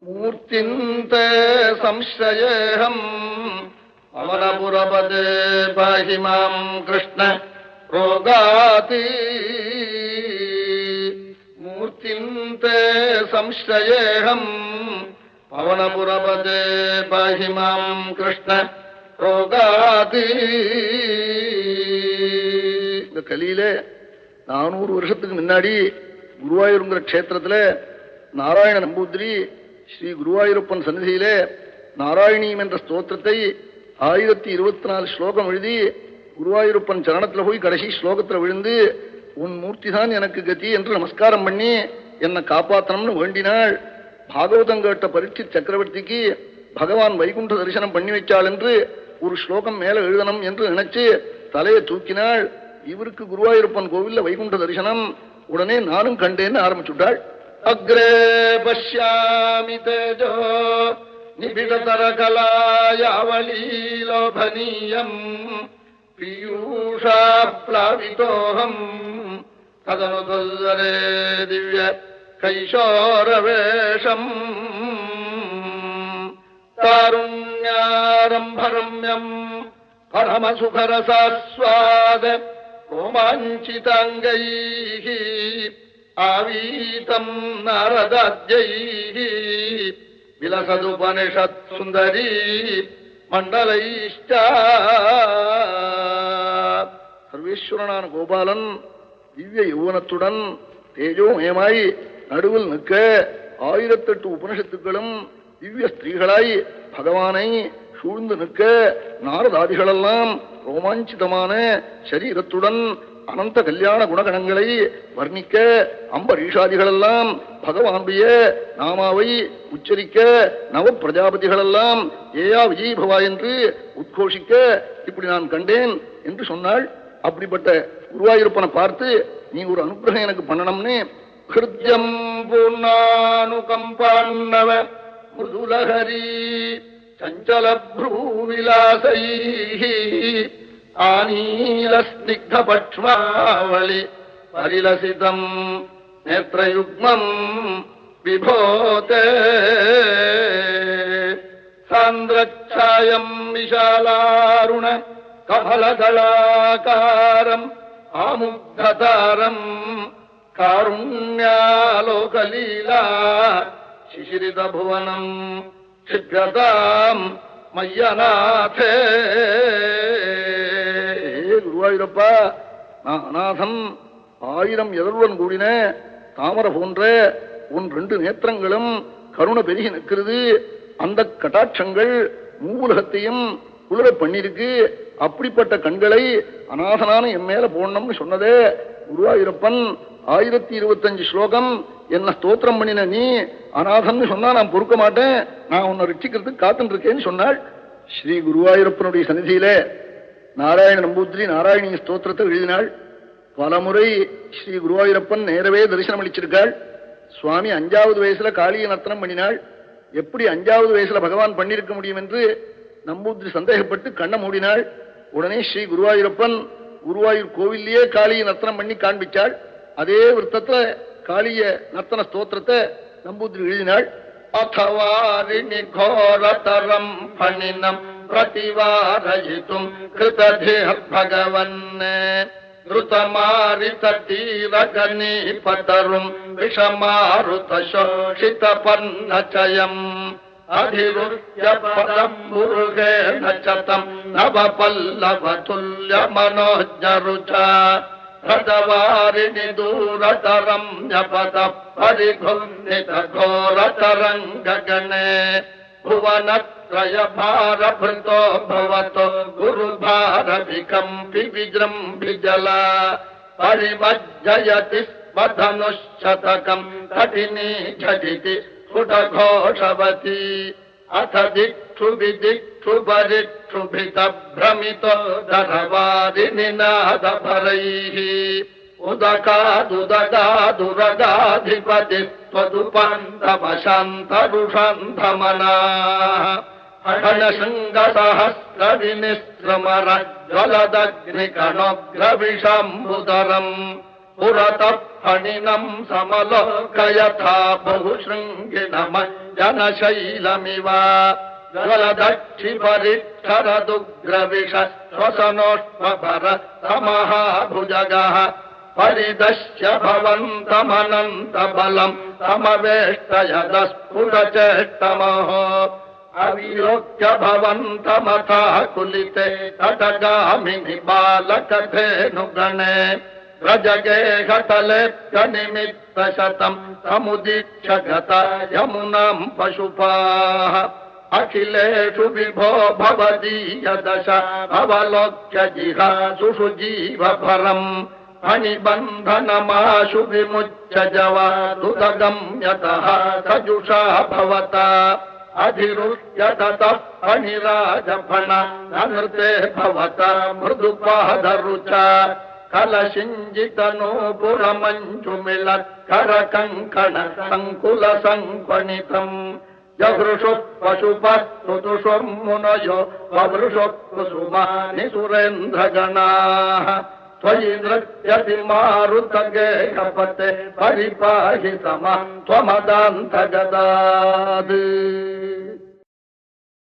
மூர்த்திந்த சம்சயேஹம் அவனபுரபதே பாஹி மாம் கிருஷ்ண ரோகாதி. மூர்த்திந்த சம்சயேஹம் பவனபுரபதே பாஹி மாம் கிருஷ்ண ரோகாதி. இந்த கலியிலே 400 வருஷத்துக்கு முன்னாடி குருவாயூருங்கிற க்ஷேத்திரத்துல நாராயண நம்பூதிரி ஸ்ரீ குருவாயூரப்பன் சந்நிதியிலே நாராயணியம் என்ற ஸ்தோத்திரத்தை 1024 ஸ்லோகம் எழுதி குருவாயூரப்பன் சரணத்துல போய் கடைசி ஸ்லோகத்துல விழுந்து உன் மூர்த்தி தான் எனக்கு கதி என்று நமஸ்காரம் பண்ணி என்னை காப்பாற்றணும்னு வேண்டினாள். பாகவதம் கேட்ட பரீட்சித் சக்கரவர்த்திக்கு பகவான் வைகுண்ட தரிசனம் பண்ணி வைச்சாள் என்று ஒரு ஸ்லோகம் மேல எழுதணும் என்று நினைச்சு தலையை தூக்கினாள். இவருக்கு குருவாயூரப்பன் கோவில்ல வைகுண்ட தரிசனம். உடனே நானும் கண்டேன்னு ஆரம்பிச்சுட்டாள். அக்ரே பஷ்யாமி தேஜோ நிபிடதர கலாயாவலீலோபனீயம் பீயூஷா ப்ளாவிதோஹம் ததனுதரே திவ்ய கைஷோரவேஷம் தாருண்யாரம்பரம்யம் பரமசுகரசாஸ்வாத ரோமாஞ்சிதாங்கைः ஆவீதம் நாரதாத்யைः விலசதுபனிஷத் சுந்தரி மண்டலைஷ்ட. சர்வேஸ்வரனான கோபாலன் திவ்ய யௌவனத்துடன் தேஜோமயமாய் நடுவில் நிற்க 1008 உபனிஷத்துக்களும் திவ்ய ஸ்திரீகளாய் பகவானை சூழ்ந்து நிற்க நாரதாதிகளெல்லாம் ரோமாஞ்சிதமான சரீரத்துடன் அனந்த கல்யாண குணகணங்களை வர்ணிக்க அம்பரீஷாதிகளெல்லாம் பகவானுடைய நாமாவை உச்சரிக்க நவ பிரஜாபதிகளெல்லாம் ஏயா விஜயபவா என்று உத்கோஷிக்க இப்படி நான் கண்டேன் என்று சொன்னாள். அப்படிப்பட்ட குருவாயூரப்பனை பார்த்து நீ ஒரு அனுகிரகம் எனக்கு பண்ணணும்னு ஹிருத்யம் பூர்ணானுகம்பான்னவ மிருதுலஹரி சஞ்சல ப்ரூவிலாசைः ஆனீலஸ்னிக்தபக்ஷ்மாவளி பரிலசிதம் நேத்ரயுக்மம் விபோதே சாந்திரச்சாயம் விஷாலாருண கமலதளாகாரம் ஆமுக்ததாரம் காருண்யாலோகலீலா சிசிரித புவனம் சித்ததாம் மையநாதே. குருவாயூரப்பா, நான் அநாதன். 1000 எதருடன் கூடின தாமரை போன்ற உன் 2 நேத்திரங்களும் கருணை பெருகி நிற்கிறது. அந்த கட்டாட்சங்கள் மூலகத்தையும் குளிர பண்ணிருக்கு. அப்படிப்பட்ட கண்களை அநாதனான என் மேல போடணும்னு சொன்னதே குருவாயூரப்பன். 1025 ஸ்லோகம் என்ன ஸ்தோத்திரம் பண்ணின நீ அநாதன் சொன்னா நான் பொறுக்க மாட்டேன், நான் உன்னை ரட்சிக்கிறதுக்கு காத்துட்டு இருக்கேன்னு சொன்னாள். ஸ்ரீ குருவாயூரப்பனுடைய சன்னிதியில நாராயண நம்பூதிரி நாராயணிய ஸ்தோத்திரத்தை எழுதினாள். பலமுறை ஸ்ரீ குருவாயூரப்பன் நேரவே தரிசனம் அளிச்சிருக்காள். சுவாமி 5வது வயசுல காளிய நர்த்தனம் பண்ணினாள். எப்படி 5வது வயசுல பகவான் பண்ணிருக்க முடியும் என்று நம்பூதிரி சந்தேகப்பட்டு கண்ணை மூடினாள். உடனே ஸ்ரீ குருவாயூரப்பன் குருவாயூர் கோவிலேயே காளிய நர்த்தனம் பண்ணி காண்பிச்சாள். அதே விருத்தத்துல காளிய நர்த்தன ஸ்தோத்திரத்தை நம்பூதிரி எழுதினாள். அத்தவாரிணி கோரதரம் பணினம் பிரதிவாரயிதும் கிருததேர் பகவன் ருதமாரிதீரகனி பதரும் விஷமாருத சோஷித பன்னச்சயம் அதிருத்ய பதம் முருகேண சதம் நவபல்லவதுல்ய மனோஜருச்சா ரதவாரிணி தூரதரம் ஞபத பரிகுந்தித கோரதரங்ககணே புவனத்ரய பாரபிருதோ பவதோ குருபாரவிகம்பி விஜ்ரம்பிஜலா பரிவஜ்ஜயதி ஸ்மதனுஷதகம் கடினி ஜடிதி ஸ்புடഘോഷவதி அத திக்ஷு விதிக்ஷு பரிக்ஷு பிதப்ரமிதோ தரவாரிணி நாதபரைः உதகாதுதகாதுரகாதிபதி त्वदुपन्दमशान्तरुषन्धमनाः अहनशृङ्गसहस्रविनिस्रमर ज्वलदग्निकणोग्रविषम्बुदरम् पुरतः फणिनम् समलोकयथा बहुशृङ्गिणम जनशैलमिव ज्वलदक्षिपरिक्षरदुग्रविष श्वसनोष्मभर समहाभुजगः परिदश्य भवन्तमनन्तबलम् समवेष्टयदस्फुटचेष्टमहो अविलोक्य भवन्तमथा कुलिते तटगामिनि बालकधेनुगणे व्रजगेहतलेऽप्यनिमित्तशतम् समुदीक्ष्य गता यमुनाम् पशुपाः अखिलेषु विभो भवदीयदश अवलोक्य जिहासुषु जीवभरम् फणिबन्धनमाशु विमुच्य जवादुदगम्यतः सजुषा भवता अधिरुह्य ततः फणिराजफण नृते भवता मृदुपादरुचा कलशिञ्जितनूपुरमञ्जुमिलत्करकङ्कण सङ्कुल सङ्क्वणितम् जगृषुः पशुपः सुदुषुर्मुनयो ववृषुः कुसुमानि सुरेन्द्रगणाः त्वयि नृत्यति मारुतगेहपते परिपाहि समः त्वमदान्तगदात्।